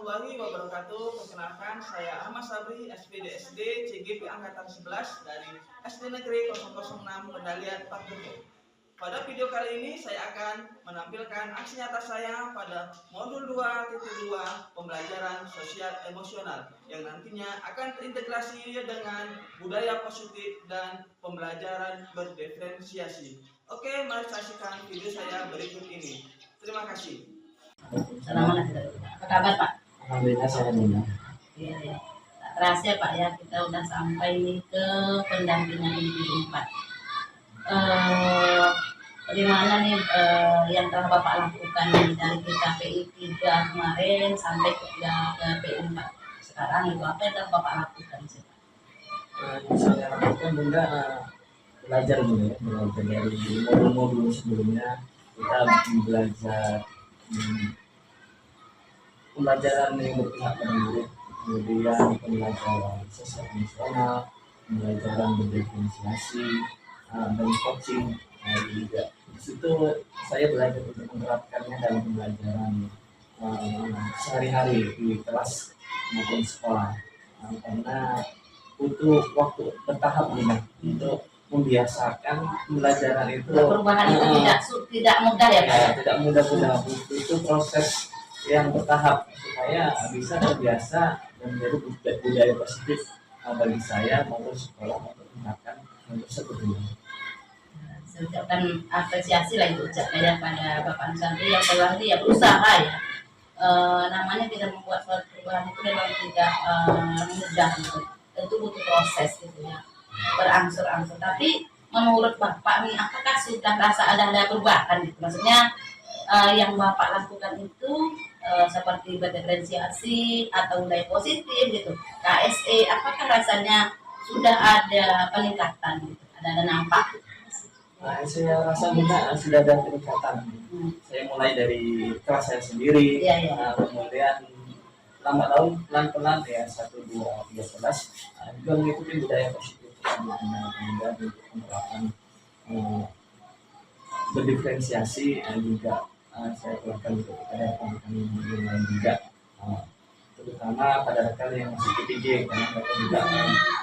warahmatullahi wabarakatuh. Perkenalkan, saya Ahmad Sabri, SPD SD CGP Angkatan 11 dari SD Negeri 006 Pendalian Pakuto. Pada video kali ini saya akan menampilkan aksi nyata saya pada modul 2.2 pembelajaran sosial emosional yang nantinya akan terintegrasi dengan budaya positif dan pembelajaran berdiferensiasi. Oke, mari saksikan video saya berikut ini. Terima kasih. Assalamualaikum. Apa kabar Pak? Alhamdulillah saya benar. Iya ya. Tak terasa ya Pak ya, kita udah sampai ke pendampingan individu 4. Bagaimana nih yang telah Bapak lakukan dari KPI 3 kemarin sampai ke KPI 4 sekarang, itu apa yang telah Bapak lakukan sih Pak? Yang saya lakukan Bunda belajar dulu ya, belajar dari modul-modul sebelumnya. Kita belajar pembelajaran yang berpihak pada murid, kemudian pembelajaran sosial emosional, pembelajaran berdiferensiasi, dan coaching. Juga di situ saya belajar untuk menerapkannya dalam pembelajaran sehari-hari di kelas maupun sekolah, karena butuh waktu bertahap untuk membiasakan pembelajaran itu. Perubahan itu tidak mudah ya Pak? Tidak mudah, itu proses yang bertahap supaya bisa terbiasa dan menjadi budaya positif bagi saya maupun sekolah untuk menerapkan hal tersebut. Saya ucapkan apresiasi lah itu ucapnya pada Bapak Nusantri yang telah dia berusaha ya. Namanya tidak membuat suatu perubahan itu memang tidak mudah gitu. Tentu butuh proses gitu ya, berangsur-angsur. Tapi menurut Bapak nih, apakah sudah merasa ada perubahan gitu? Maksudnya yang Bapak lakukan itu seperti berdiferensiasi atau budaya positif gitu, KSE, apakah rasanya sudah ada peningkatan gitu? Ada nampak? Saya rasa sudah ada peningkatan. Saya mulai dari kelas saya sendiri, kemudian lambat laun pelan-pelan ya 1, 2, 3 kelas juga mengikuti budaya positif sebelumnya, kemudian untuk penerapan berdiferensiasi juga saya lakukan untuk rekan-rekan yang lain juga, terutama pada rekan yang masih PTJ, karena mereka juga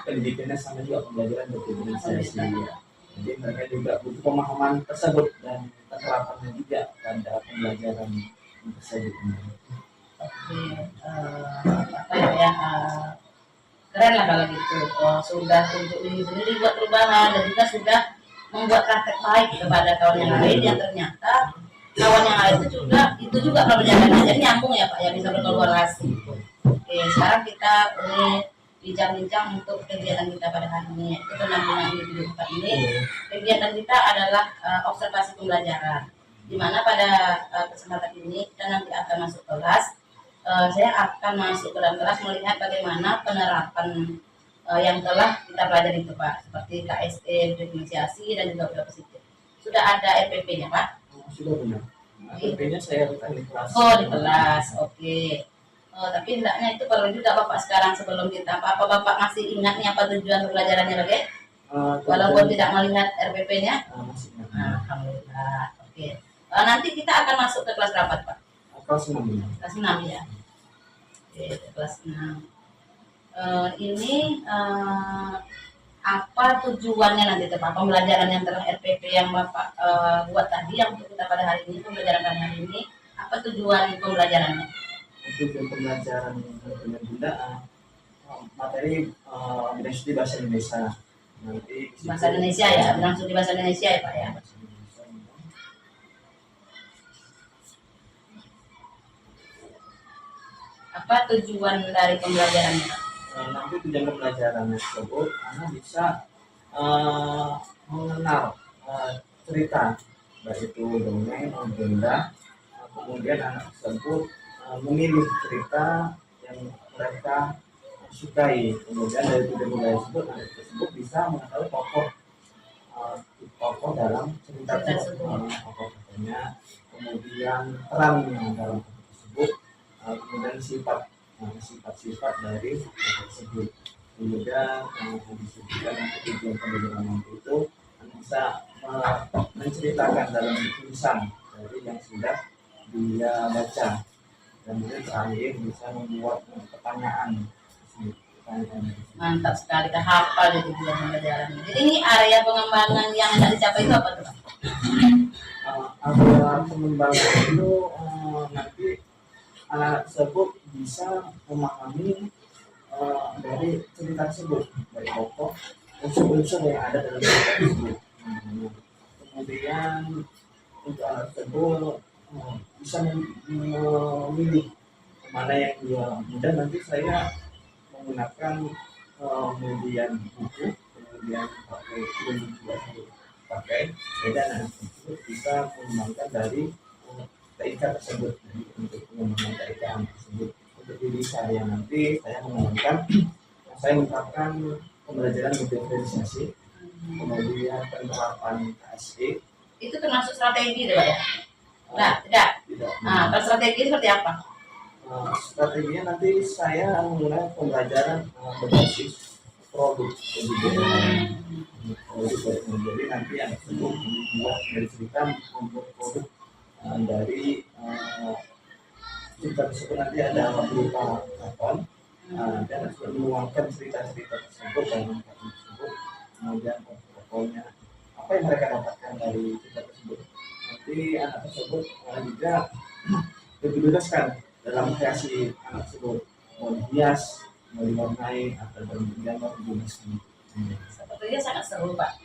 pendidikannya sama juga pembelajaran berdiferensiasi ya. Jadi mereka juga butuh pemahaman tersebut dan penerapannya juga pada pembelajaran tersebut. Oke, keren lah kalau gitu. Sudah untuk diri sendiri buat perubahan dan juga sudah membuat praktek baik kepada kawan yang lain yang ternyata kawan yang lain itu juga pembelajarannya jadi nyambung ya Pak ya, bisa berkolaborasi. Oke, sekarang kita bincang-bincang untuk kegiatan kita pada hari ini, itu pendampingan individu 4 ini. Kegiatan kita adalah observasi pembelajaran, di mana pada kesempatan ini kita nanti akan masuk kelas. Saya akan masuk ke dalam kelas melihat bagaimana penerapan yang telah kita pelajari itu Pak, seperti KSE, diferensiasi dan juga budaya positif. Sudah ada RPP-nya Pak? Sudah benar. RPP-nya saya bukan di kelas. Oh di kelas, oke. Tapi hendaknya itu perlu juga Bapak sekarang sebelum kita apa Bapak masih ingat nih apa tujuan pembelajarannya Bapak? Walaupun tidak melihat RPP-nya? Alhamdulillah, oke. Nanti kita akan masuk ke kelas berapa Pak? Kelas 6. Kelas 6 ya. Oke, kelas 6. Ini apa tujuannya nanti Pak? Pembelajaran yang telah RPP yang Bapak buat tadi yang untuk kita pada hari ini, pembelajaran pada hari ini, apa tujuan pembelajarannya? Tujuan pembelajaran Bunda materi di bahasa Indonesia. Nanti bahasa Indonesia ya, langsung di bahasa Indonesia ya Pak ya. Apa tujuan dari pembelajarannya? Nanti tujuan pembelajaran tersebut anak bisa mengenal cerita, baik itu dongeng, legenda, kemudian anak tersebut memilih cerita yang mereka sukai. Kemudian dari tujuan budaya tersebut, anak tersebut bisa mengetahui tokoh dalam cerita tersebut, tokohnya, kemudian perannya dalam tersebut, kemudian sifat-sifat dari tersebut. Kemudian disebutkan tujuan pembelajaran itu bisa menceritakan dalam tulisan dari yang sudah dia baca. dan kemudian terakhir bisa membuat pertanyaan. Mantap sekali, kita hafal jadi bulan pembelajaran. Jadi ini area pengembangan yang hendak dicapai itu apa tuh, Pak? Area pengembangan itu nanti anak tersebut bisa memahami dari cerita tersebut, dari pokok unsur-unsur yang ada dalam cerita tersebut. Kemudian untuk anak tersebut bisa memilih mana yang dia mudah. Nanti saya menggunakan kemudian buku, kemudian pakai film juga pakai beda. Anak tersebut bisa mengembangkan dari TIK tersebut. Jadi untuk mengembangkan TIK anak tersebut, untuk diri saya nanti saya mengembangkan, saya menerapkan pembelajaran diferensiasi, kemudian penerapan KSE. Itu termasuk strategi tuh, Pak ya? Nah, tidak. Nah, kalau strategi seperti apa? Strateginya nanti saya menggunakan pembelajaran berbasis produk. Jadi nanti anak tersebut membuat dari cerita, membuat produk dari cerita tersebut. Nanti ada berupa karton, dan menuangkan cerita-cerita tersebut dalam karton tersebut. Kemudian pokoknya apa yang mereka dapatkan dari cerita tersebut. Nanti anak tersebut juga dibebaskan dalam kreasi anak tersebut, mau dihias, mau diwarnai, atau gambar bebas. Sepertinya sangat seru, Pak.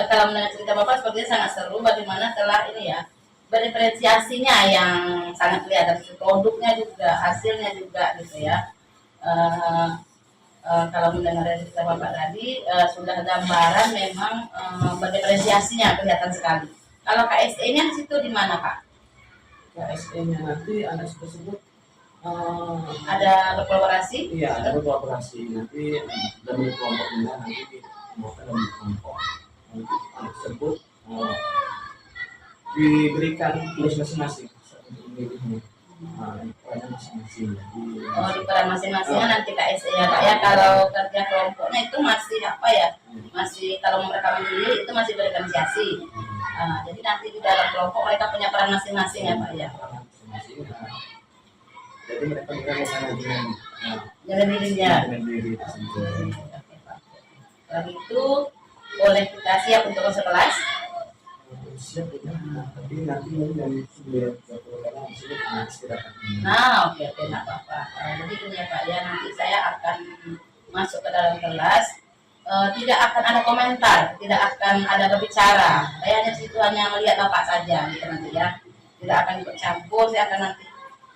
Kalau mendengar cerita Bapak sepertinya sangat seru, bagaimana telah ini ya, berdiferensiasinya yang sangat kelihatan, produknya juga, hasilnya juga gitu ya. Kalau mendengar dari cerita Bapak tadi, sudah gambaran memang berdiferensiasinya kelihatan sekali. Kalau KSE-nya di situ di mana, Pak? KSE-nya nanti anak tersebut ada berkolaborasi? Iya, ada berkolaborasi. Nanti dalam kelompoknya nanti kita dalam kelompok. Nanti anak tersebut diberikan tugas masing-masing untuk memilihnya. Perannya masing-masing. Oh, di peran masing-masingnya nanti KSE ya, Pak ya. Kalau kerja kelompoknya itu masih apa ya? Masih kalau mereka memilih itu masih berdiferensiasi. Jadi nanti di dalam kelompok mereka punya peran masing-masing ya, Pak ya. Jadi mereka bisa dengan dirinya. Kalau itu boleh kita siap untuk masuk kelas? Siap ya, tapi nanti yang 9:30 karena di sini istirahat. Nah, oke, nggak apa-apa. Jadi ini ya, Pak ya, nanti saya akan masuk ke dalam kelas. Tidak akan ada komentar, tidak akan ada berbicara. Saya hanya situ hanya melihat Bapak saja gitu nanti ya. Tidak akan ikut campur. Saya akan nanti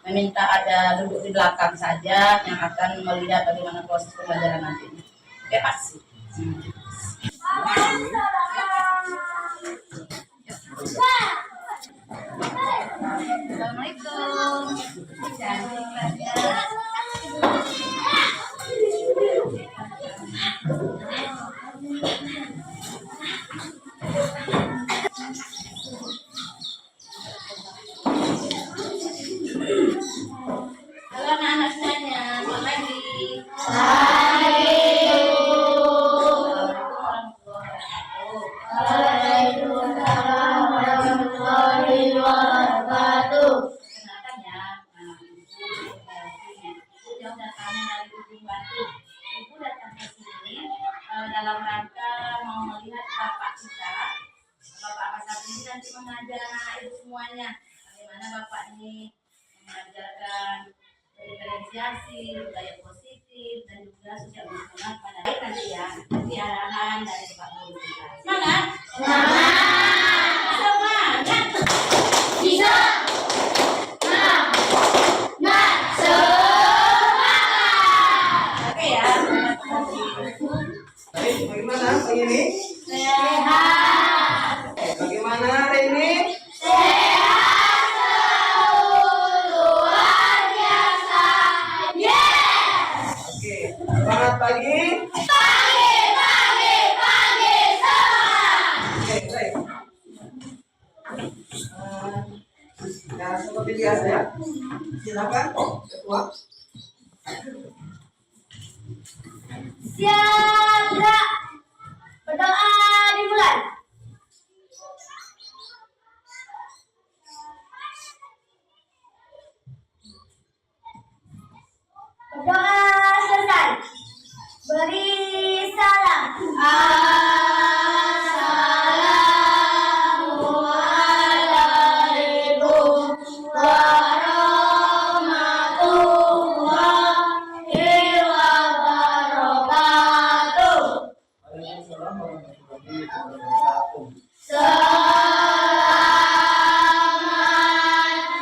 meminta ada duduk di belakang saja yang akan melihat bagaimana proses pembelajaran nanti. Oke, Pak. Assalamualaikum. Halo anak-anak semuanya, selamat pagi. Waalaikumsalam warahmatullahi wabarakatuh. Kenalkan ya, Ibu jauh datangnya dari Ujung Batu. Ibu datang ke sini dalam rangka mau melihat bapak kita. Bapak Pasar ini nanti mengajar anak ibu semuanya. Bagaimana bapak ini mengajarkan diferensiasi, budaya positif, dan juga sosial lingkungan pada nanti ya. Nanti arahan dari Pak Guru kita. Semangat! Semangat! Semangat! Bisa! Semangat! Semangat! Oke ya. Baik, bagaimana pagi ini? Sehat! Bagaimana hari ini? Sehat selalu, luar biasa. Yes! Oke, selamat pagi. Pagi, pagi, pagi, semangat! Oke, baik. Ya, seperti biasa ya. Silakan, Ketua. Siap, gerak. Berdoa dimulai. Doa selesai. Beri salam. Assalamualaikum warahmatullahi wabarakatuh. Waalaikumsalam warahmatullahi wabarakatuh. Selamat pagi Pak Guru. Selamat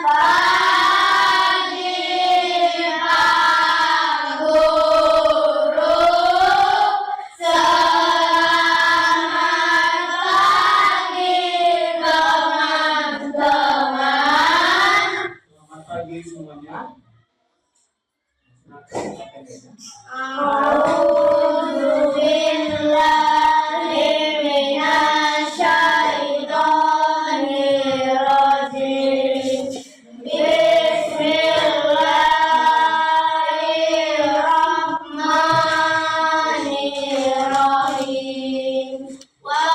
pagi teman-teman. Selamat pagi semuanya. A'udzu billahi minasyaitonir rajim. Bismillahirrahmanirrahim. Wal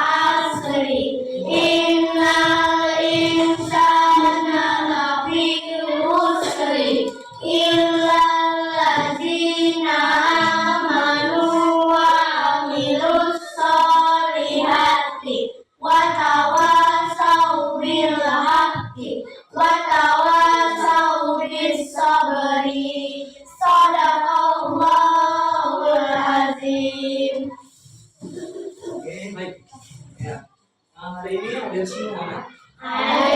'asri innal insana lafi khusri illal ladzina amanu wa 'amilus sholihati wa tawassaw bil haqqi wa tawassaw bis sabri. Shadaqallahul azim. Oke, baik. Ya. Hari ini ada semua. Ada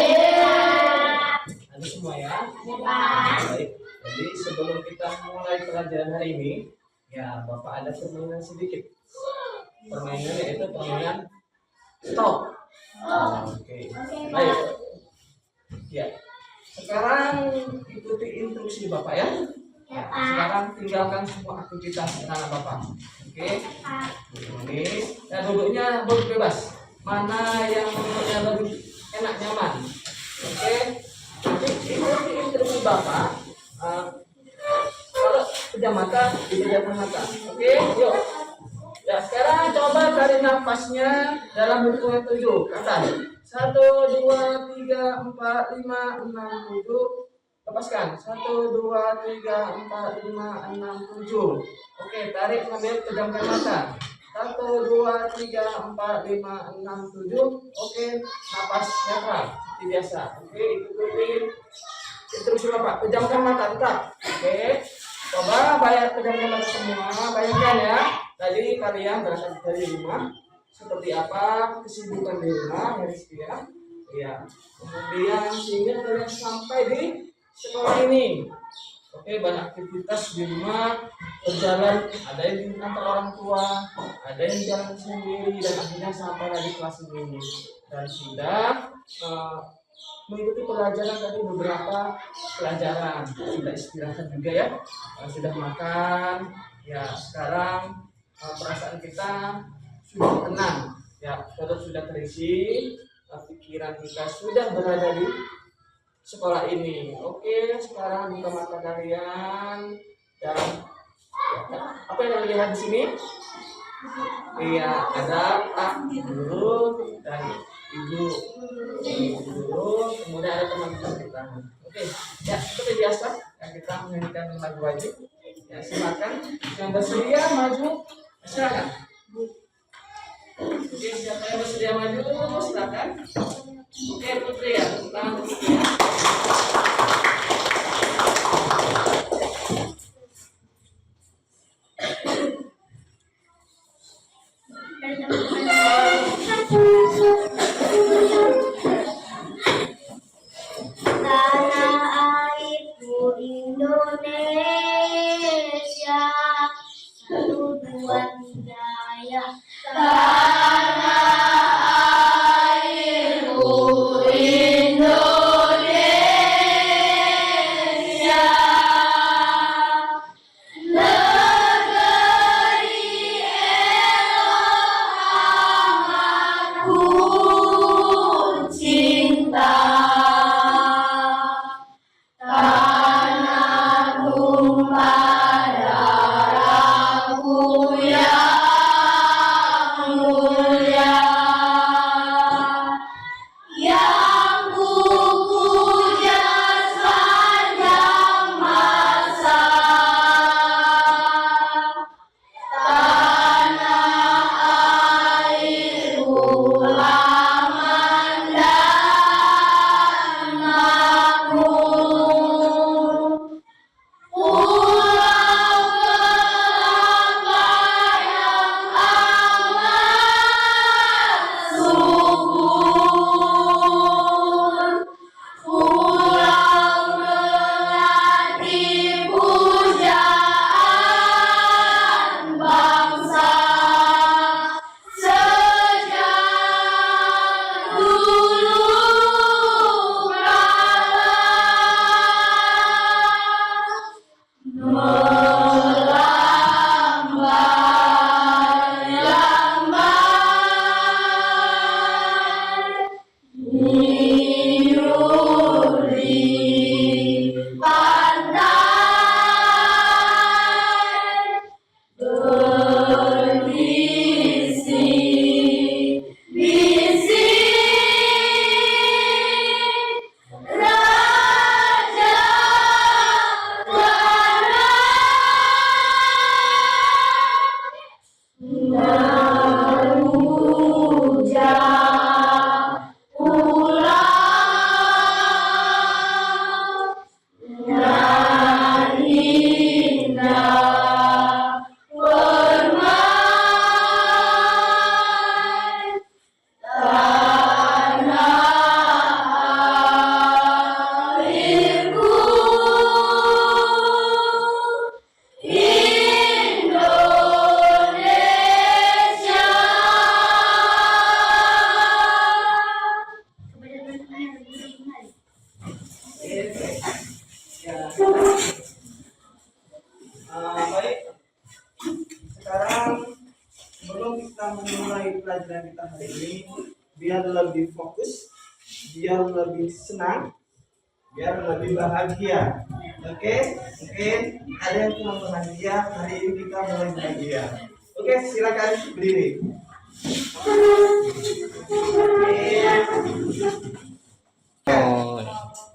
semua ya. Baik. Jadi sebelum kita mulai pelajaran hari ini, ya Bapak ada permainan sedikit. Permainan yaitu permainan stop. Oke. Baik. Ya. Sekarang ikuti instruksi Bapak ya. Ya, sekarang tinggalkan semua aktivitas anak Bapak. Oke. Ini, ya duduknya bebas. Mana yang lebih enak nyaman. Oke. Nanti ikuti instruksi Bapak. Kalau pejam mata, dipejamkan mata. Oke, yuk. Ya, sekarang coba tarik nafasnya dalam hitungan 7. Kata 1, 2, 3, 4, 5, 6, 7. Lepaskan 1, 2, 3, 4, 5, 6, 7. Oke, tarik sambil pejamkan mata. 1, 2, 3, 4, 5, 6, 7. Oke, napas netral seperti biasa. Oke, ikutin instruksi Bapak. Pejamkan mata tetap. Oke, coba pejamkan mata semua. Bayangkan ya, tadi kalian berangkat dari rumah. Seperti apa kesibukan di rumah, ya ya. Ya. Kemudian sehingga kalian sampai di sekolah ini. Oke, banyak aktivitas di rumah berjalan, ada yang diantar orang tua, ada yang jalan sendiri, dan akhirnya sampai lagi kelas ini dan sudah mengikuti pelajaran tadi beberapa pelajaran, sudah istirahat juga ya, sudah makan ya. Sekarang perasaan kita sudah tenang ya, perut sudah terisi, pikiran kita sudah berada di sekolah ini. Oke, sekarang buka mata kalian dan apa yang kalian lihat di sini? Iya, ada Pak Guru dan Ibu Guru, kemudian ada teman-teman kita. Oke, ya seperti biasa ya, kita menyanyikan lagu wajib. Ya, silakan yang bersedia maju, silakan. Oke, siapa yang bersedia maju, silakan. Oke, Putri ya, tangan Putri ya. Tanah airku Indonesia, 1, 2, 3 ya. Tanah airku Indonesia, pelajaran kita hari ini biar lebih fokus, biar lebih senang, biar lebih bahagia. Oke, mungkin ada yang kurang bahagia, hari ini kita mulai bahagia. Oke, silakan berdiri. Oh.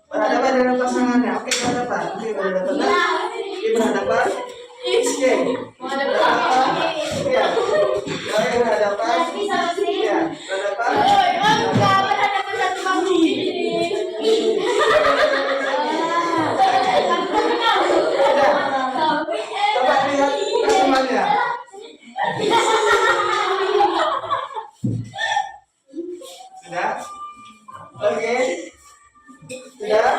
Berhadapan dengan pasangannya. Oke, berhadapan. Oke, berhadapan. Oke, berhadapan. Oke. Ya. Oke, berhadapan. Ya, berhadapan. Coba lihat pasangannya. Sudah? Oke. Sudah?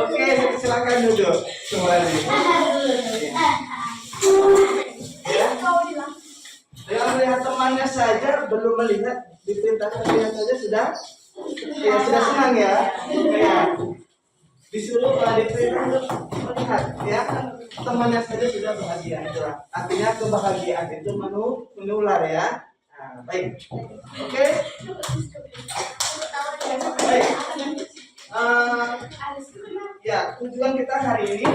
Oke, silakan duduk kembali. Ya. Dengan melihat temannya saja, belum melihat, diperintahkan melihat saja sudah senang ya. Ya. Disuruh diperintah untuk melihat ya, temannya saja sudah bahagia. Itulah artinya kebahagiaan itu menular ya. Nah, baik. Oke. Baik. Ya, tujuan kita hari ini,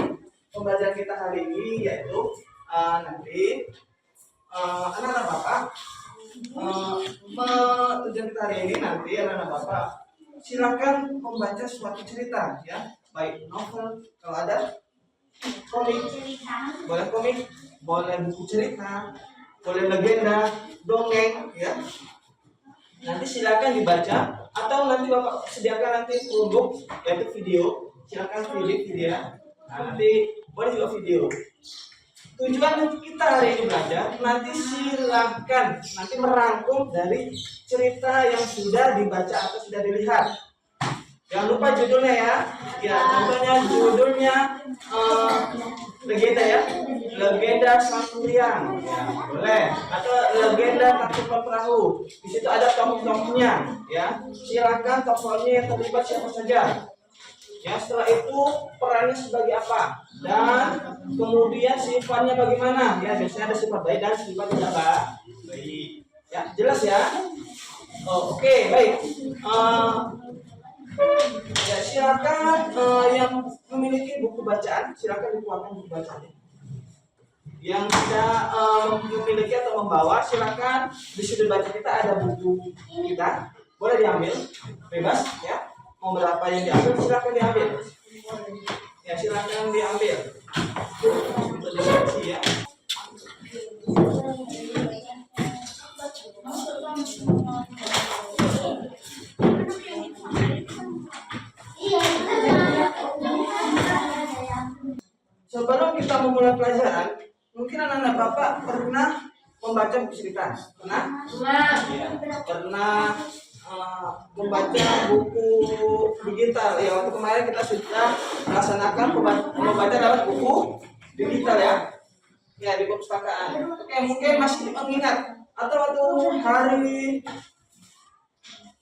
pembelajaran kita hari ini yaitu nanti anak-anak bapak, tujuan kita hari ini nanti anak-anak bapak silakan membaca suatu cerita ya, baik novel kalau ada, komik, boleh buku cerita, boleh legenda, dongeng ya. Nanti silakan dibaca atau nanti bapak sediakan nanti produk yaitu video, silakan video. Nah, nanti boleh juga video. Tujuan kita hari ini belajar, nanti silakan nanti merangkum dari cerita yang sudah dibaca atau sudah dilihat. Jangan lupa judulnya ya. Ya, contohnya judulnya legenda ya. Legenda Sang Kuryang. Ya, boleh. Atau legenda Tangkuban Perahu. Di situ ada tokoh-tokohnya ya. Silakan tokohnya yang terlibat siapa saja. Ya, setelah itu perannya sebagai apa dan kemudian sifatnya bagaimana ya, biasanya ada sifat baik dan sifat tidak baik ya, jelas ya. Oke, baik. Ya, silakan yang memiliki buku bacaan silakan dikeluarkan buku bacaannya. Yang tidak memiliki atau membawa silakan di sudut baca kita ada buku kita, boleh diambil bebas ya. Mau berapa yang diambil silakan diambil. Ya, silakan diambil. Ya. Sebelum kita memulai pelajaran, mungkin anak-anak bapak pernah membaca buku cerita, pernah? Ya, pernah membaca buku digital ya. Waktu kemarin kita sudah melaksanakan membaca lewat buku digital ya, ya di perpustakaan. Oke, mungkin masih mengingat atau waktu hari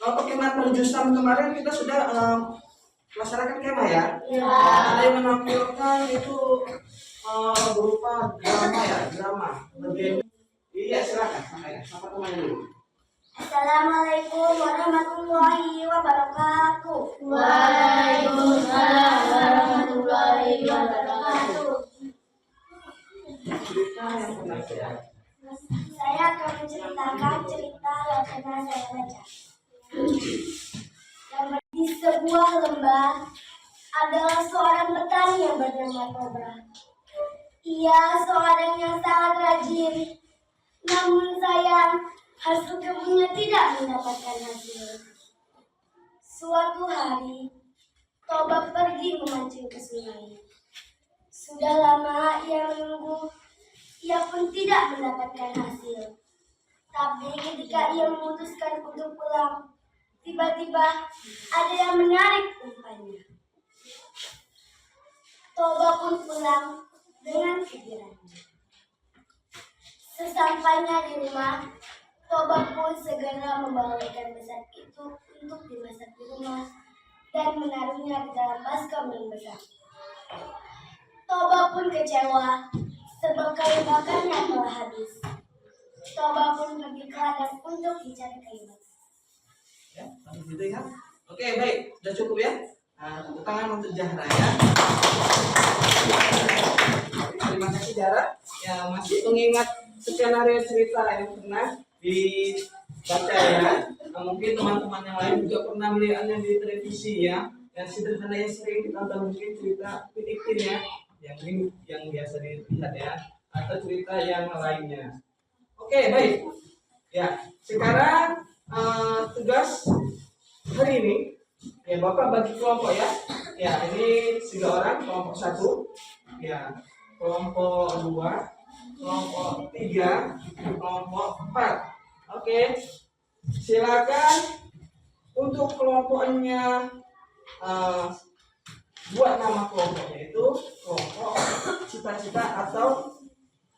perkemahan perjusan kemarin kita sudah melaksanakan kemah ya. Ada yang menampilkan itu berupa drama ya, drama. Iya, silakan sama temannya dulu. Assalamualaikum warahmatullahi wabarakatuh. Waalaikumsalam warahmatullahi wabarakatuh. Cerita yang pernah Saya akan menceritakan cerita yang pernah saya baca. Di sebuah lembah adalah seorang petani yang bernama Kobra. Ia seorang yang sangat rajin, namun sayang hasil kebunnya tidak mendapatkan hasil. Suatu hari, Toba pergi memancing ke sungai. Sudah lama ia menunggu, ia pun tidak mendapatkan hasil. Tapi ketika ia memutuskan untuk pulang, tiba-tiba ada yang menarik umpannya. Toba pun pulang dengan pikirannya. Sesampainya di rumah, Toba pun segera membawa ikan besar itu untuk dimasak di rumah dan menaruhnya di dalam baskom yang besar. Toba pun kecewa sebab kayu bakarnya telah habis. Toba pun pergi ke ladang untuk mencari kayu bakar. Ya, langsung gitu ya. Oke, baik, sudah cukup ya. Nah, tepuk tangan untuk Zahra ya. Terima kasih Zahra. Ya, masih mengingat skenario cerita yang pernah dibaca ya. Nah, mungkin teman-teman yang lain juga pernah melihatnya di televisi ya. Yang sederhana yang sering ditonton mungkin cerita Upin ya, yang biasa dilihat ya, atau cerita yang lainnya. Oke, baik. Ya, sekarang tugas hari ini ya Bapak bagi kelompok ya. Ya, ini 3 orang, kelompok 1, ya, kelompok 2, kelompok 3, kelompok 4. Oke. Silakan untuk kelompoknya buat nama kelompoknya itu kelompok cita-cita atau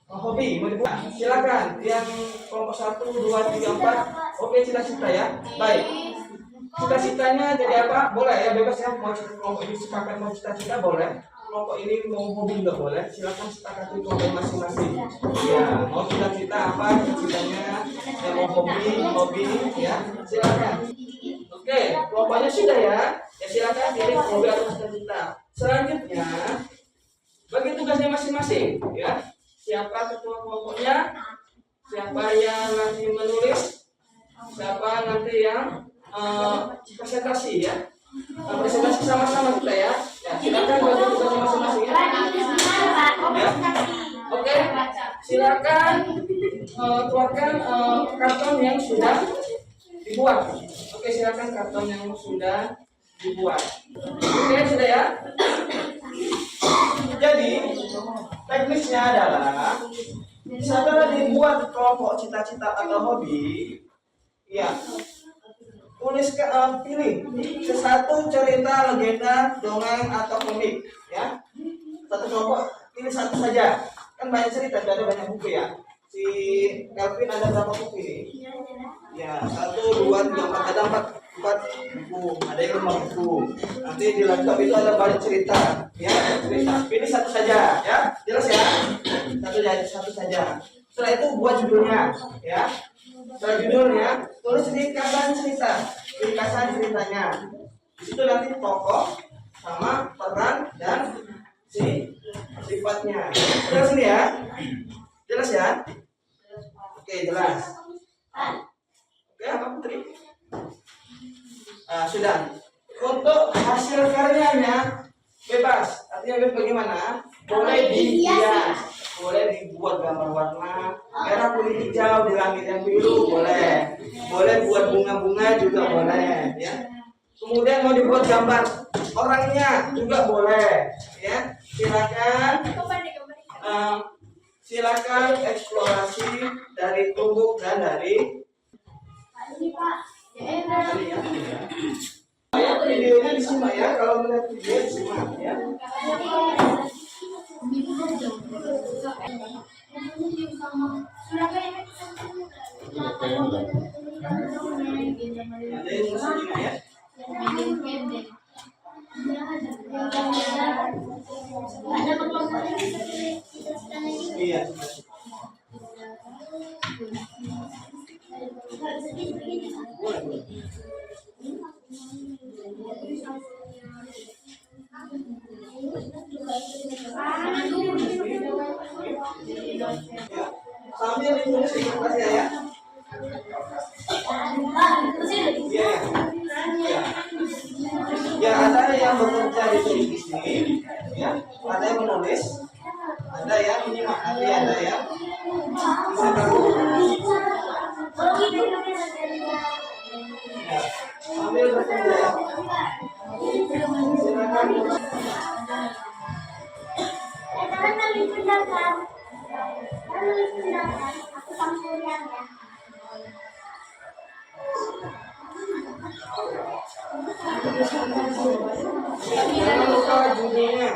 hobi. Mau dibuat? Silakan. Yang kelompok 1, 2, 3, 4. Oke, cita-cita ya. Baik. Cita-citanya jadi apa? Boleh ya, bebas ya. Mau kelompok ini sepakat mau cita-cita boleh. Kelompok ini mau hobi juga boleh. Silakan sepakati kelompok masing-masing. Ya, mau cita-cita apa? Cita-citanya yang mau hobi ya. Silakan. Oke, kelompoknya sudah ya. Ya silakan pilih hobi atau cita-cita. Selanjutnya bagi tugasnya masing-masing ya. Siapa ketua kelompoknya? Siapa yang nanti menulis? Siapa nanti yang presentasi ya? Presentasi sama-sama kita ya. Ya, silakan bagi tugasnya masing-masing ya. Ya. Oke, silakan keluarkan karton yang sudah dibuat. Oke, silakan karton yang sudah dibuat. Oke, sudah ya. Jadi teknisnya adalah setelah dibuat kelompok cita-cita atau hobi, ya tulis pilih satu cerita, legenda, dongeng atau komik, ya. Satu kelompok pilih satu saja. Kan banyak cerita, ada banyak buku ya. Si Kelvin ada berapa buku ini? Ya, 1, 2, 3, 4, ada 4 buku, ada yang 5 buku. Nanti di laptop itu ada banyak cerita, ya. Cerita. Pilih satu saja, ya. Jelas ya? Satu saja. Setelah itu buat judulnya, ya. Setelah judulnya, tulis ringkasan cerita, ringkasan ceritanya. Di situ nanti tokoh sama peran dan sifatnya. Jelas ini ya? Jelas ya? Oke, jelas. Oke, apa Putri? Sudah. Untuk hasil karyanya bebas. Artinya bebas bagaimana? Boleh dihias, boleh dibuat gambar warna merah, kuning, hijau di langit yang biru boleh. Boleh buat bunga-bunga juga boleh, ya. Kemudian mau dibuat gambar orangnya juga boleh, ya. Silakan eksplorasi dari tubuh dan dari videonya disimak ya. Kalau melihat video disimak ya. Ada yang musiknya ya. Iya. Sambil ditulis di kertasnya ya. Ya, ada yang bekerja di sini, ya. Ada yang menulis, ada yang menyimak, ada yang bisa tahu. Ya, sambil bekerja ya. Silakan. Aku sampulkan ya. Jangan lupa judulnya. Ya.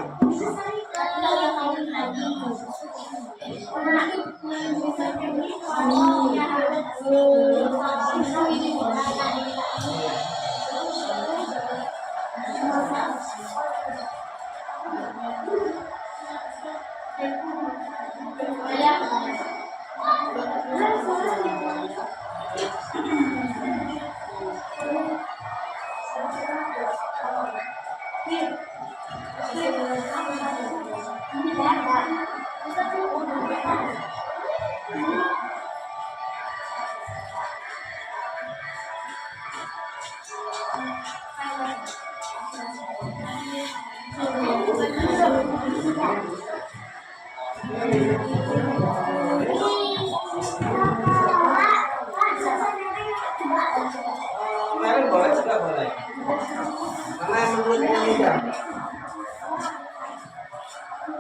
Yang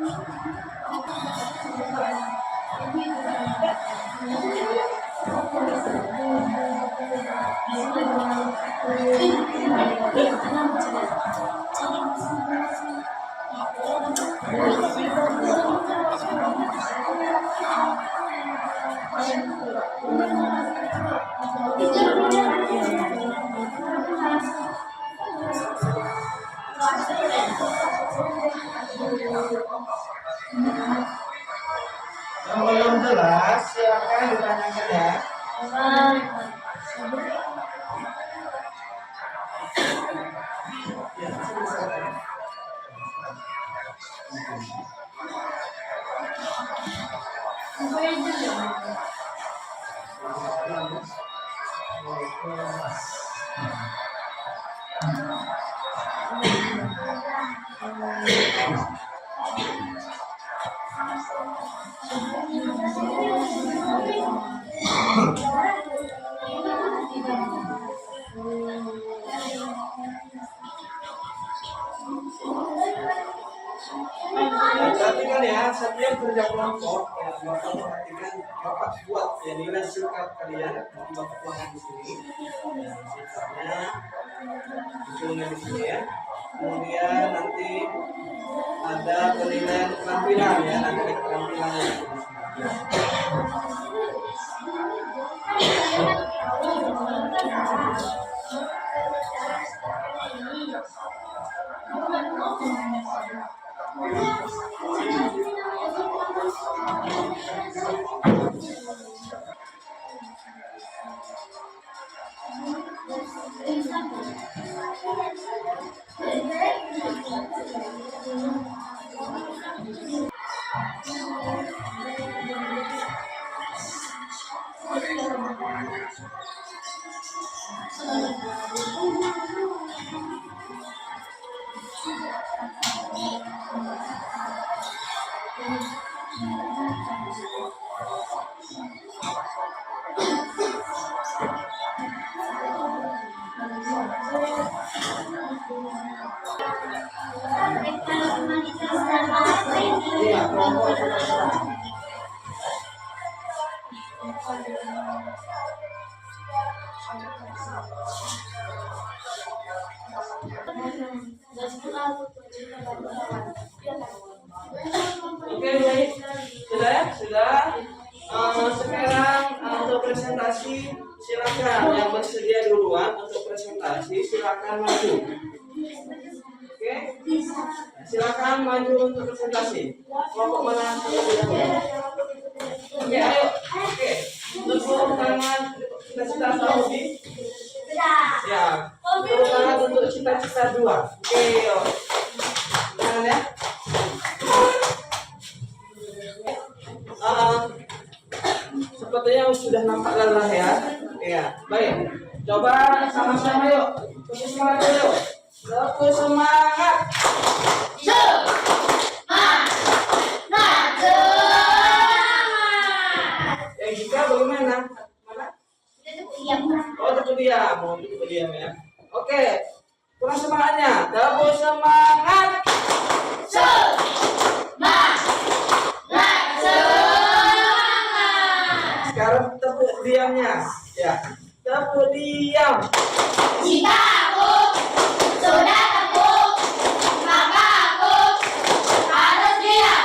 belum jelas silakan ditanyakan ya. Perhatikan ya, setiap kerja kelompok ya, Bapak perhatikan, Bapak buat ya nilai sikap kalian, nanti Bapak tuangkan di sini. Ya, sikapnya disuruhnya di sini ya. Kemudian nanti ada penilaian keterampilan ya, nanti ada keterampilan di sini. Iya, kelompok. Oke, baik. Sudah ya? Sudah. Sekarang untuk presentasi silakan yang bersedia duluan untuk presentasi silakan maju. Oke, silakan maju untuk presentasi. Kelompok mana terlebih dahulu? Oke, ayo. Oke, tepuk tangan cita-cita Saudi. Ya, tepuk tangan untuk cita-cita 2. Oke, yuk. Tangan ya. Sepertinya sudah nampak lelah ya. Iya, baik. Coba sama-sama yuk. Terus semangat yuk. Terus semangat. Yang juga bagaimana? Mana? Oh, tetap diam. Mau tetap diam ya. Oke. Kurang semangatnya. Terus semangat. Sekarang tepuk diamnya. Ya. Tepuk diam. Jika aku sudah tepuk, maka aku harus diam.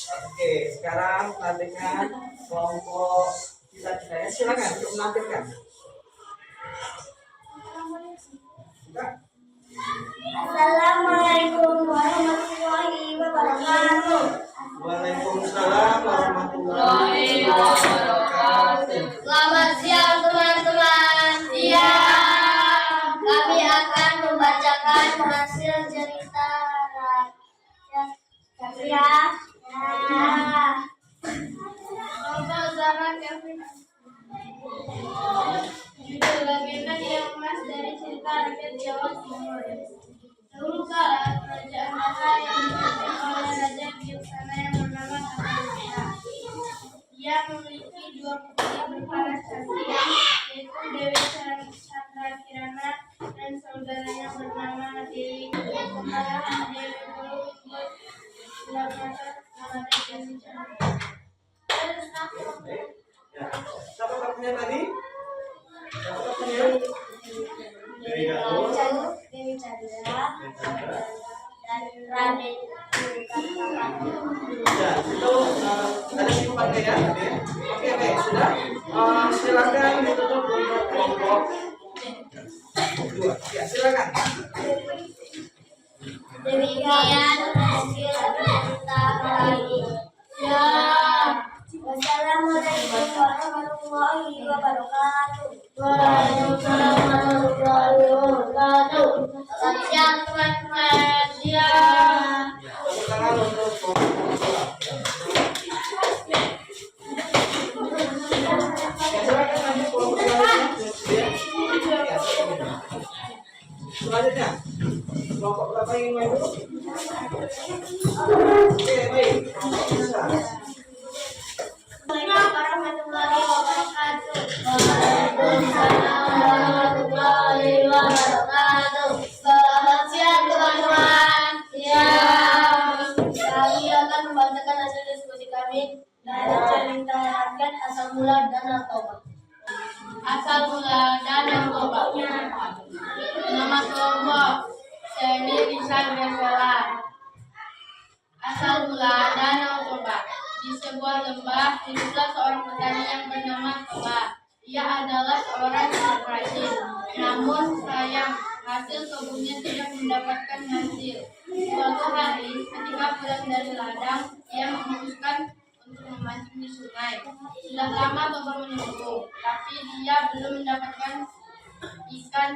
Oke, sekarang perhatikan kelompok cita-cita ya. Silakan untuk menampilkan. Assalamualaikum warahmatullahi wabarakatuh. Waalaikumsalam warahmatullahi wabarakatuh. Selamat siang teman-teman. Iya. Kami akan membacakan hasil cerita rakyat. Ya. Judul legenda yang emas dari cerita rakyat Jawa Timur. Dahulu kala kerajaan Mata yang dipimpin oleh Raja Bijaksana yang bernama Katalisa. Ia memiliki 2 putri berparas cantik, yaitu Dewi Chandrakirana dan saudaranya bernama Dewi Kemarahan. Dewi Bulu Ya. Siapa tokohnya tadi? Siapa tokohnya? Dewi Galuh, Dewi Chandra, dan Raden. ya itu ada simpannya ya tadi ya. Oke baik sudah. Silakan ditutup untuk kelompok 2. Ya silakan. Demikian hasil kita kali ini. Ya. Wassalamualaikum warahmatullahi wabarakatuh. Waalaikumsalam warahmatullahi wabarakatuh. Selamat siang teman-teman. Siang. Tepuk tangan untuk kelompok 2. Ya silakan lanjut kelompok lainnya. Ya, selanjutnya kelompok berapa yang ingin main dulu? Oke baik. Assalamualaikum warahmatullahi wabarakatuh. Waalaikumsalam warahmatullahi wabarakatuh. Selamat siang teman-teman. Siang. Kami akan membacakan hasil diskusi kami dalam cerita rakyat asal mula Danau Toba. Asal mula Danau Toba. Nama kelompok Semi Rizal Bersela. Asal mula Danau Toba. Di sebuah lembah hiduplah seorang petani yang bernama Toba. Ia adalah seorang yang rajin, namun sayang hasil kebunnya tidak mendapatkan hasil. Suatu hari, ketika pulang dari ladang, ia memutuskan untuk memancing di sungai. Sudah lama Toba menunggu, tapi dia belum mendapatkan ikan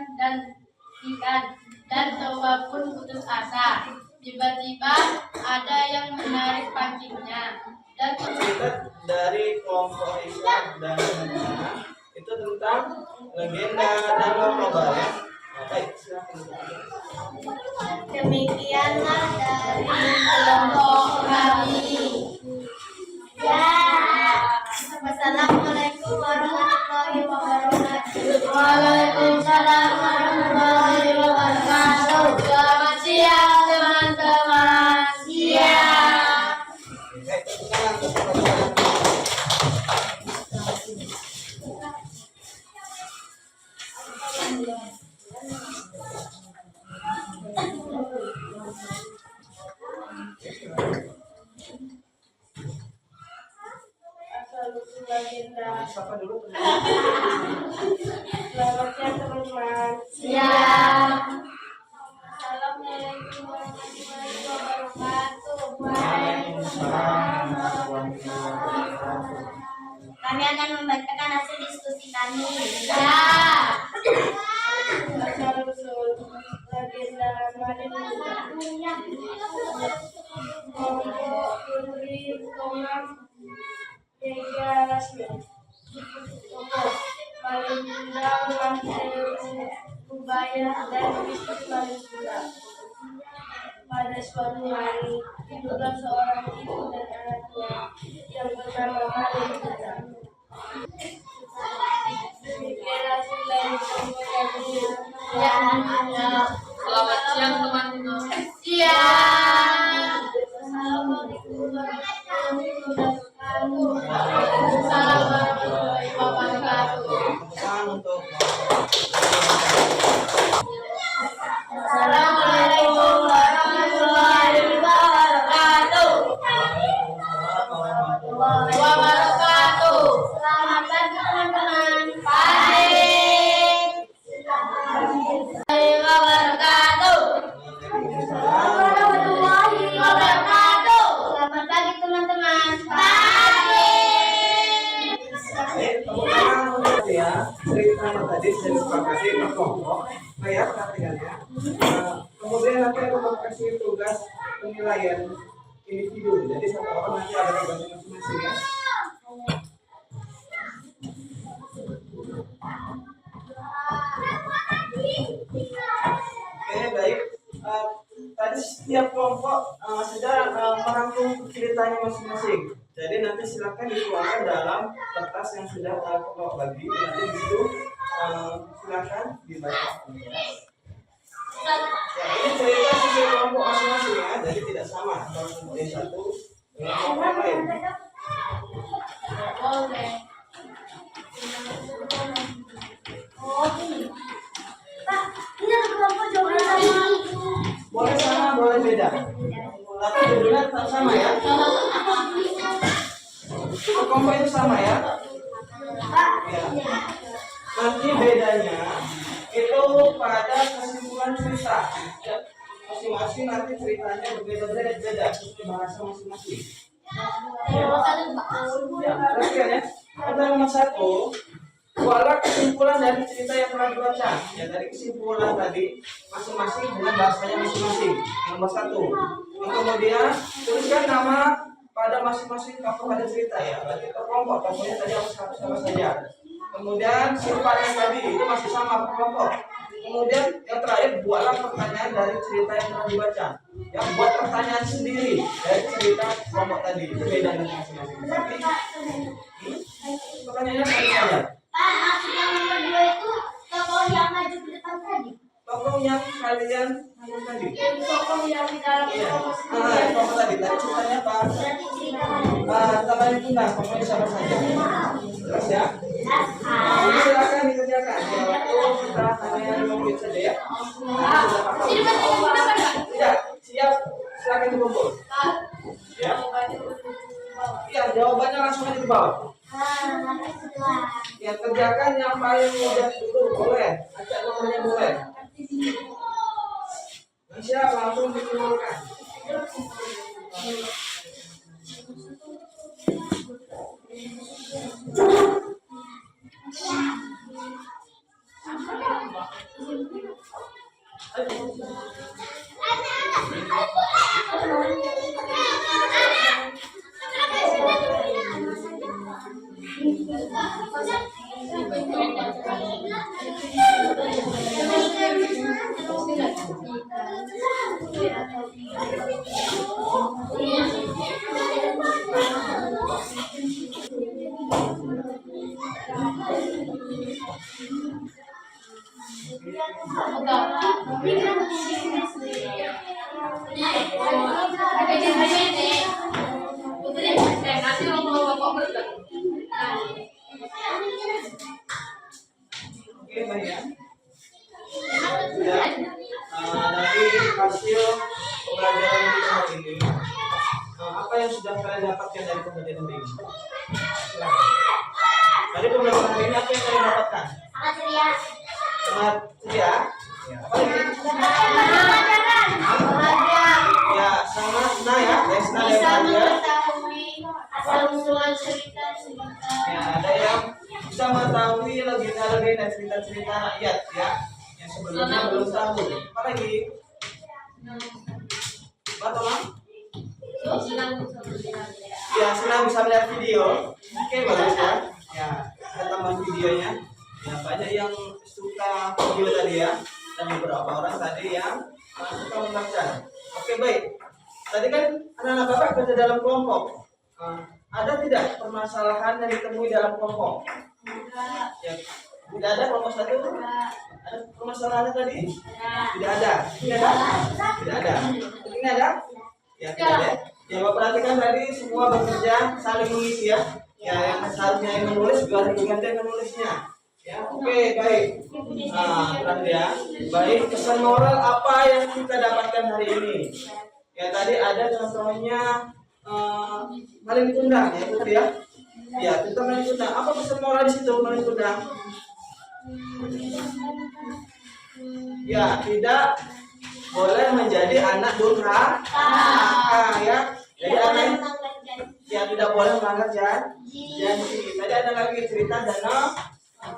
dan Toba pun putus asa. Tiba-tiba ada yang menarik pancingnya. Dan Cerita dari kelompok Ishak dan Nana itu tentang legenda Danau Toba ya. Baik, silakan. demikianlah dari kelompok kami. Ya. Wassalamualaikum warahmatullahi wabarakatuh. Waalaikumsalam warahmatullahi wabarakatuh. Selamat siang teman-teman. Siang. Baik, tepuk tangan untuk teman-teman. Siapa dulu? Selamat siang teman-teman. Siang. Assalamualaikum warahmatullahi wabarakatuh. Waalaikumsalam warahmatullahi wabarakatuh. Kami akan membacakan hasil diskusi kami. Ya. Asal usul legenda Raden kelompok Putri Tonang Dega Rasmi. Tokoh Malinda Mahdewi Ubaya dan Bisnis Malinda. Pada suatu hari, hiduplah seorang ibu dan anak tua yang bernama Malinda. Demikian hasil dari kelompok kami. Ya, selamat siang teman-teman. Siang. Assalamualaikum warahmatullahi wabarakatuh. Waalaikumsalam warahmatullahi wabarakatuh. Tepuk tangan untuk Assalamualaikum warahmatullahi wabarakatuh. Wabarakatuh. Selamat pagi teman-teman. Pagi. Wabarakatuh. Warahmatullahi Wabarakatuh. Selamat pagi teman-teman. Pagi. Baik, tepuk tangan untuk ya. Ceritanya tadi saya sepakati berkelompok. Saya perhatikan ya. Kemudian nanti aku mau kasih tugas penilaian individu. Jadi satu orang nanti ada tugasnya masing-masing ya. Oke baik. Tadi setiap kelompok sudah merangkum ceritanya masing-masing. Jadi nanti silakan dituangkan dalam kertas yang sudah kelompok bagi. Nanti di situ silakan dibaca. Ya, ini cerita sesuai kelompok masing-masing ya, jadi tidak sama antara kelompok yang satu dengan kelompok yang lain. Boleh. Oh, ini. Pak, ini ada kelompok jawabnya sama. Boleh sama, boleh beda. Tapi judulnya tetap sama ya. Kelompok itu sama ya. Ya. Nanti bedanya itu pada kesimpulan cerita. Ya. Masing-masing nanti ceritanya berbeda-beda sesuai bahasa masing-masing. Ya, perhatikan ya. Ada nomor 1. Buatlah kesimpulan dari cerita yang telah dibaca. Ya, dari kesimpulan tadi masing-masing dengan bahasanya masing-masing. Nomor 1. Yang kemudian tuliskan nama pada masing-masing tokoh pada cerita ya. Berarti kelompok tokohnya tadi harus sama saja. Kemudian sifat yang tadi itu masih sama kelompok. Kemudian yang terakhir buatlah pertanyaan dari cerita yang telah dibaca. Yang buat pertanyaan sendiri dari cerita kelompok tadi. Itu beda dengan masing-masing. Tapi pertanyaannya sama saja. Pak, maksud yang nomor 2 itu tokoh yang maju ke depan tadi. Tokoh yang kalian ambil tadi. Tokoh yang di dalam Iya. Tokoh tadi ceritanya apa? Berarti cerita mana? Tambahin tunggal, pokoknya sama saja. Jelas ya? Ini silakan dikerjakan. Ya, waktu kita hanya 5 menit saja ya. Tidak, siap. Silakan dikumpul. Ya. Iya, jawabannya langsung aja di bawah. nanti setelah. Yang kerjakan yang paling mudah dulu boleh. Acak nomornya boleh. Siap, langsung dikumpulkan. Oke, baik ya. Sudah. Dari hasil pembelajaran kita hari ini, apa yang sudah kalian dapatkan dari pembelajaran ini? Silakan. Dari pembelajaran hari ini apa yang kalian dapatkan? Sangat ceria. Sangat ceria. Ya, apa lagi? Ya, sangat senang ya. Dari senang dari Bisa bahagia. mengetahui asal-usul cerita-cerita. Ya, ada yang bisa mengetahui legenda-legenda cerita-cerita rakyat ya yang sebelumnya belum tahu. Apa lagi? Apa tolong? Ya, senang bisa melihat video. Oke, bagus ya. Ya, ada tambahan videonya. Ya, banyak yang suka video tadi ya. Dan beberapa orang tadi yang suka membaca. Oke, baik. Tadi kan anak-anak Bapak kerja dalam kelompok. Ada tidak permasalahan yang ditemui dalam kelompok? Ya, tidak ada kelompok satu. Ada permasalahannya tadi? Tidak ada. Tidak ada. Tidak ada. Ini ada? Ya, tidak ada. Ya, Bapak perhatikan tadi semua bekerja saling mengisi ya. Ya, yang seharusnya yang menulis juga harus diganti yang menulisnya. Ya, oke, baik. Berarti ya. Baik, pesan moral apa yang kita dapatkan hari ini? Ya, tadi ada contohnya maling tundang ya, itu ya. Ya, kita maling tundang. Apa pesan moral di situ maling tundang? Ya, tidak boleh menjadi anak durhaka ya. Jadi anak ya tidak boleh melanggar janji. Tadi ada lagi cerita Danau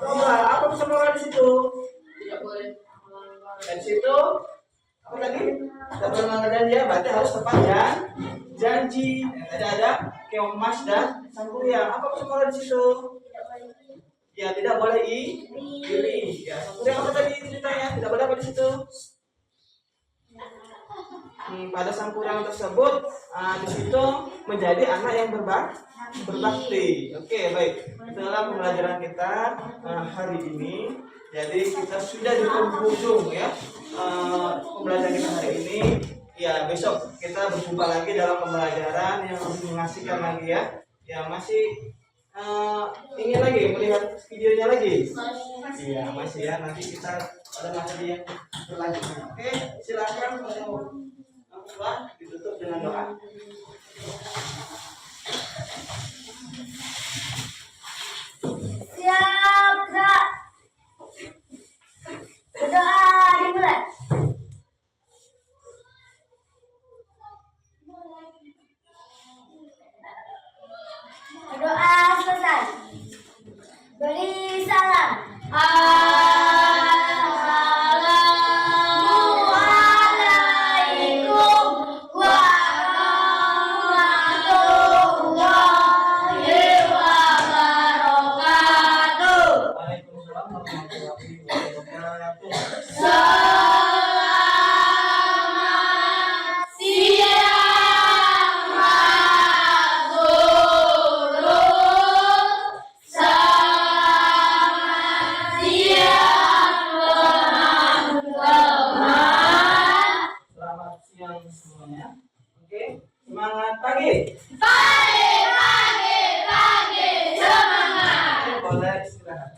Toba. Apa pesan moral di situ? Tidak boleh. Dan situ apa tadi? Tidak boleh melanggar janji ya, berarti harus tepat janji. Tadi ada keong emas dan sang kuryang. Apa pesan moral di situ? Ya, tidak boleh iri. Ya, sang kuryang apa tadi ceritanya? Tidak boleh apa di situ? pada Sampurna tersebut di situ menjadi anak yang berbakti. Oke, baik. Itulah pembelajaran kita hari ini. Jadi kita sudah di penghujung ya pembelajaran kita hari ini. Ya, besok kita berjumpa lagi dalam pembelajaran yang lebih mengasihkan lagi ya. Ya, masih ingin lagi melihat videonya lagi? Iya, masih ya. Nanti kita ada materi yang berlanjutnya. Oke, silakan mau ditutup dengan doa. Siap, Kak. Berdoa dimulai. Berdoa selesai. Beri salam. Assalamualaikum warahmatullahi wabarakatuh. Waalaikumsalam warahmatullahi wabarakatuh. Selamat siang, Pak Guru. Selamat siang, teman-teman. Selamat siang semuanya. Oke, semangat pagi. Pagi, pagi, pagi, semangat. Oke, boleh istirahat.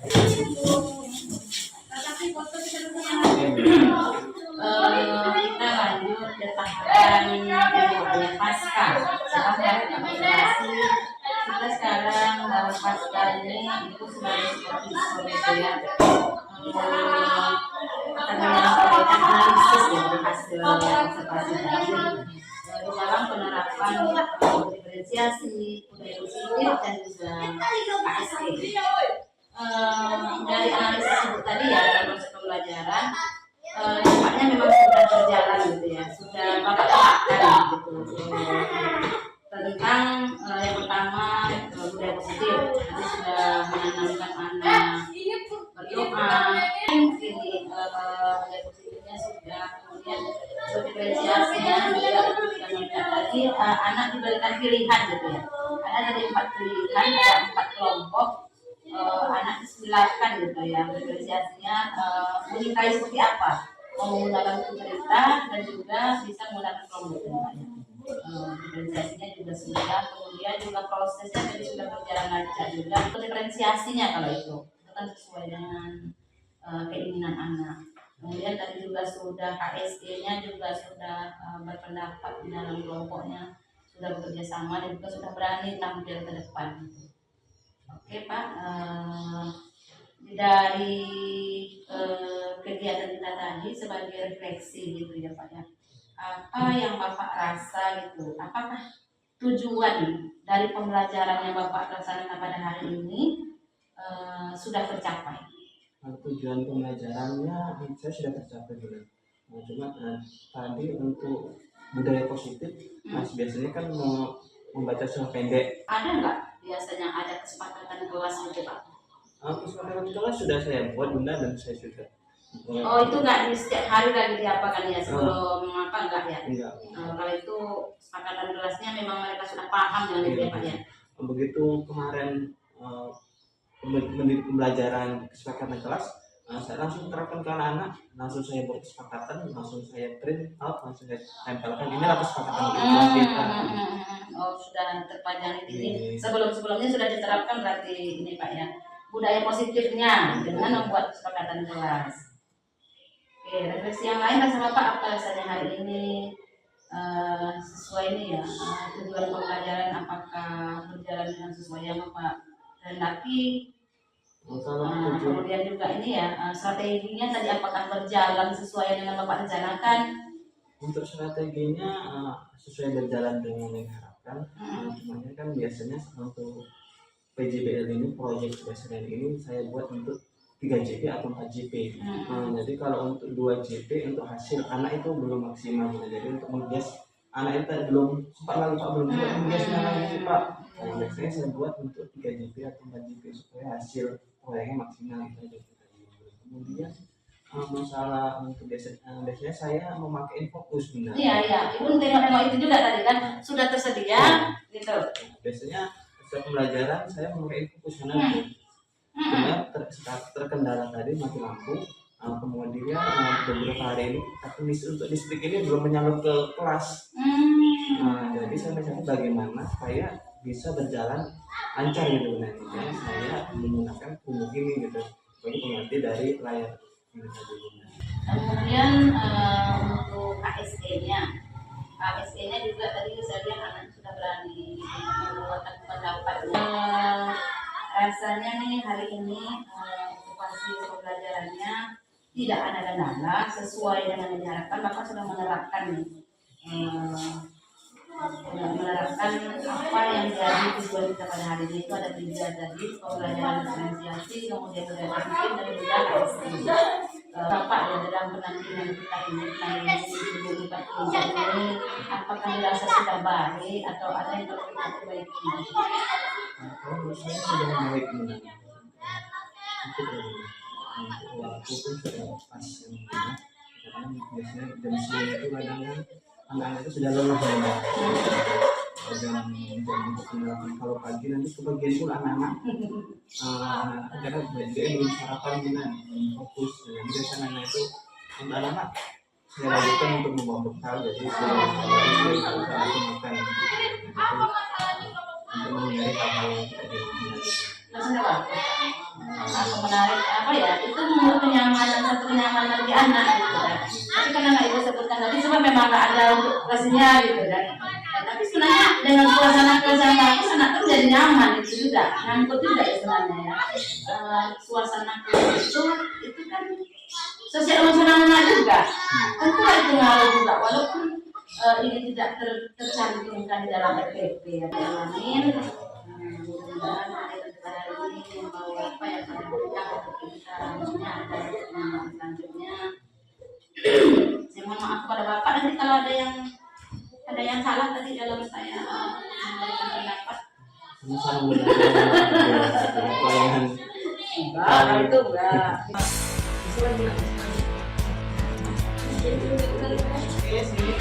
Kita lanjut ke tahapan berikutnya pasca. Setelah rekapitulasi, kita sekarang dalam pasca ini itu sudah seperti itu ya. Akan menyampaikan analisis dari hasil observasi tadi di dalam penerapan diferensiasi budaya positif dan juga KSE. Dari analisis itu tadi ya dalam proses pembelajaran dampaknya memang sudah berjalan gitu ya, sudah bapak-bapak gitu tentang yang pertama budaya positif. Jadi sudah menanamkan anak berdoa, ini budaya positifnya sudah, kemudian diferensiasinya juga sudah melihat tadi anak diberikan pilihan gitu ya, ada dari 4 pilihan, ada 4 kelompok. Anak disilakan gitu ya, diferensiasinya menyukai seperti apa, mau menggunakan buku cerita dan juga bisa menggunakan kelompok ya. Diferensiasinya juga sudah, kemudian juga prosesnya jadi sudah berjalan lancar juga. Diferensiasinya kalau itu kan sesuai dengan keinginan anak. Kemudian tadi juga sudah KSE-nya juga sudah berpendapat di dalam kelompoknya, sudah bekerja sama dan juga sudah berani tampil ke depan. Oke Pak, dari kegiatan kita tadi sebagai refleksi gitu ya Pak ya, apa yang Bapak rasa gitu, apakah tujuan dari pembelajaran yang Bapak laksanakan pada hari ini sudah tercapai? Tujuan pembelajarannya saya sudah tercapai dulu. Nah, cuma tadi untuk budaya positif, Mas biasanya kan mau membaca surah pendek. Ada nggak biasanya ada kesepakatan kelas gitu Pak? Kesepakatan kelas sudah saya buat Bunda dan saya sudah. Oh itu nggak di setiap hari lagi diapakan ya sebelum apa enggak ya? Enggak. Kalau itu kesepakatan kelasnya memang mereka sudah paham dengan itu ya Pak ya? Begitu kemarin pembelajaran kesepakatan kelas, saya langsung terapkan ke anak-anak, langsung saya buat kesepakatan, langsung saya print out, langsung saya tempelkan. Inilah kesepakatan kelas kita. Oh sudah terpajang ini. Sebelumnya sudah diterapkan berarti ini Pak ya, budaya positifnya dengan membuat kesepakatan kelas. Oke, refleksi yang lain rasa Bapak apa rasanya hari ini sesuai ini ya, tujuan pembelajaran apakah berjalan dengan sesuai yang Bapak kehendaki? Kemudian juga ini ya, strateginya tadi apakah berjalan sesuai dengan Bapak rencanakan? Untuk strateginya sesuai berjalan dengan yang diharapkan. Cuman kan biasanya untuk PJBL ini, proyek BSDN ini saya buat untuk 3 JP atau 4 JP. Jadi kalau untuk 2 JP untuk hasil anak itu belum maksimal. Jadi untuk menghias anak itu belum sempat lagi Pak, belum sempat menghiasnya lagi Pak. Nah, biasanya saya buat untuk 3 JP atau 4 JP supaya hasil proyeknya maksimal itu aja. Kemudian masalah untuk biasanya saya memakai Infocus benar. Iya, Ibu tengok-tengok itu juga tadi kan sudah tersedia gitu. Biasanya setiap pembelajaran saya memakai Infocus karena benar terkendala tadi mati lampu. Kemudian beberapa hari ini untuk listrik ini belum menyalur ke kelas. Jadi saya mencari bagaimana supaya bisa berjalan lancar gitu benar. Jadi saya menggunakan punggung ini gitu. Ini pengganti dari layar. Kemudian untuk KSE-nya juga tadi saya lihat anak sudah berani mengeluarkan pendapatnya. Rasanya nih hari ini okupasi pembelajarannya tidak ada kendala, sesuai dengan yang diharapkan. Bapak sudah menerapkan apa yang jadi tujuan kita pada hari ini. Itu ada 3 tadi, pembelajaran diferensiasi, kemudian belajar bikin dan juga KSE. Bapak ya dalam penampilan kita ini apakah dirasa sudah baik atau ada yang perlu kita perbaiki? Kalau saya sudah baik benar. Untuk waktu pun sudah pas yang benar. Karena biasanya jam 9 itu kadang anak-anak itu sudah lelah ya. Dan untuk melakukan kalau pagi nanti kebagian pun anak-anak karena belum sarapan benar, fokus. Jadi biasanya itu untuk anak-anak saya lanjutkan untuk membawa bekal, jadi saya harus makan untuk menghindari hal-hal yang tidak diinginkan. Aku menarik apa ya? Itu menurut satu kenyamanan di anak gitu kan. Tapi karena nggak Ibu sebutkan tadi sebab memang nggak ada untuk kelasnya gitu kan. Tapi sebenarnya dengan suasana bagus anak tuh jadi nyaman itu juga, ngangkut juga ya sebenarnya ya. Suasana kelas itu kan sosial emosional anak juga. Tentu itu ngaruh juga walaupun ini tidak tercantumkan di dalam RPP ya. Amin. Mudah-mudahan hari ini membawa apa yang pada kita untuk kita selanjutnya. Saya mohon maaf kepada Bapak nanti kalau ada yang salah tadi dalam saya memberikan pendapat. Sama-sama Enggak, itu enggak. Oke, sini.